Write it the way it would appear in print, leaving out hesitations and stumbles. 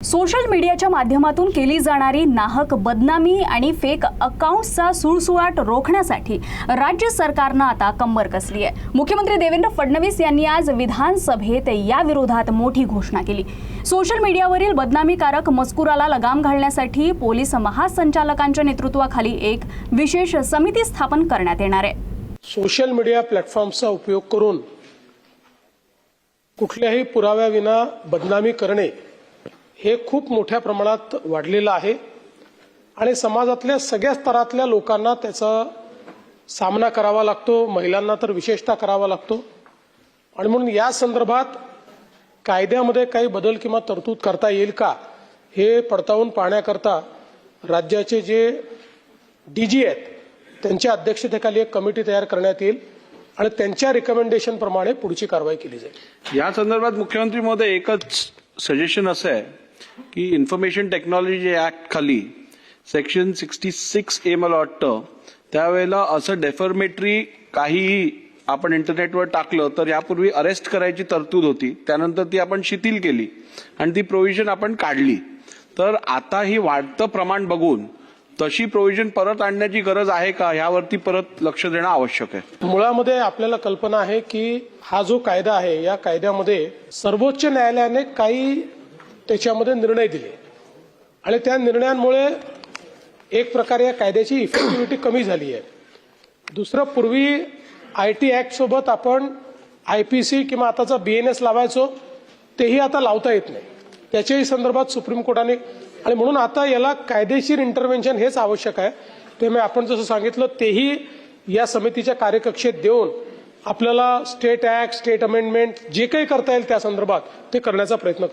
Social मीडियाच्या माध्यमातून केली जाणारी नाहक बदनामी आणि फेक अकाउंट्सचा सुळसुळाट रोखण्यासाठी राज्य सरकारनं आता कंबर कसली आहे। मुख्यमंत्री देवेंद्र फडणवीस यांनी आज विधानसभेत या विरोधात मोठी घोषणा केली। सोशल मीडियावरील बदनामीकारक मजकुराला लगाम घालण्यासाठी पोलीस महासंचालकांच्या नेतृत्वाखाली एक विशेष समिती स्थापन करण्यात येणार आहे। सोशल मीडिया प्लॅटफॉर्मचा उपयोग करून कुठल्याही पुराव्याविना बदनामी करणे हे खूप मोठ्या प्रमाणात वाढलेलं आहे आणि समाजातल्या सगळ्या स्तरातल्या लोकांना त्याचा सामना करावा लागतो, महिलांना तर विशेषतः करावा लागतो। आणि म्हणून या संदर्भात कायद्यामध्ये काही बदल किंवा तरतूद करता येईल का हे पडताळून पाहण्याकरता राज्याचे जे डीजी आहेत त्यांच्या अध्यक्षतेखाली एक कमिटी तयार करण्यात येईल आणि त्यांच्या रिकमेंडेशन प्रमाणे पुढची कारवाई केली जाईल। या संदर्भात मुख्यमंत्री महोदय एकच सजेशन असं आहे की इन्फॉर्मेशन टेक्नॉलॉजी ऍक्ट खाली सेक्शन 66A मला वाटतं त्यावेळेला असं डेफर्मेटरी काहीही आपण इंटरनेटवर टाकलं तर यापूर्वी अरेस्ट करायची तरतूद होती, त्यानंतर ती आपण शिथिल केली आणि ती प्रोव्हिजन आपण काढली। तर आता ही वाढतं प्रमाण बघून तशी प्रोव्हिजन परत आणण्याची गरज आहे का यावरती परत लक्ष देणं आवश्यक आहे। मुळामध्ये आपल्याला कल्पना आहे की हा जो कायदा आहे या कायद्यामध्ये सर्वोच्च न्यायालयाने काही त्याच्यामध्ये निर्णय दिले आणि त्या निर्णयांमुळे एक प्रकारे या कायद्याची इफेक्टिव्हिटी कमी झाली आहे। दुसरं, पूर्वी IT ऍक्ट सोबत आपण IPC किंवा आताचा BNS लावायचो, तेही आता लावता येत नाही, त्याच्याही संदर्भात सुप्रीम कोर्टाने आणि म्हणून आता याला कायदेशीर इंटरव्हेन्शन हेच आवश्यक आहे। त्यामुळे आपण जसं सांगितलं तेही या समितीच्या कार्यकक्षेत देऊन आपल्याला स्टेट ऍक्ट, स्टेट अमेंडमेंट जे काही करता येईल त्या संदर्भात ते करण्याचा प्रयत्न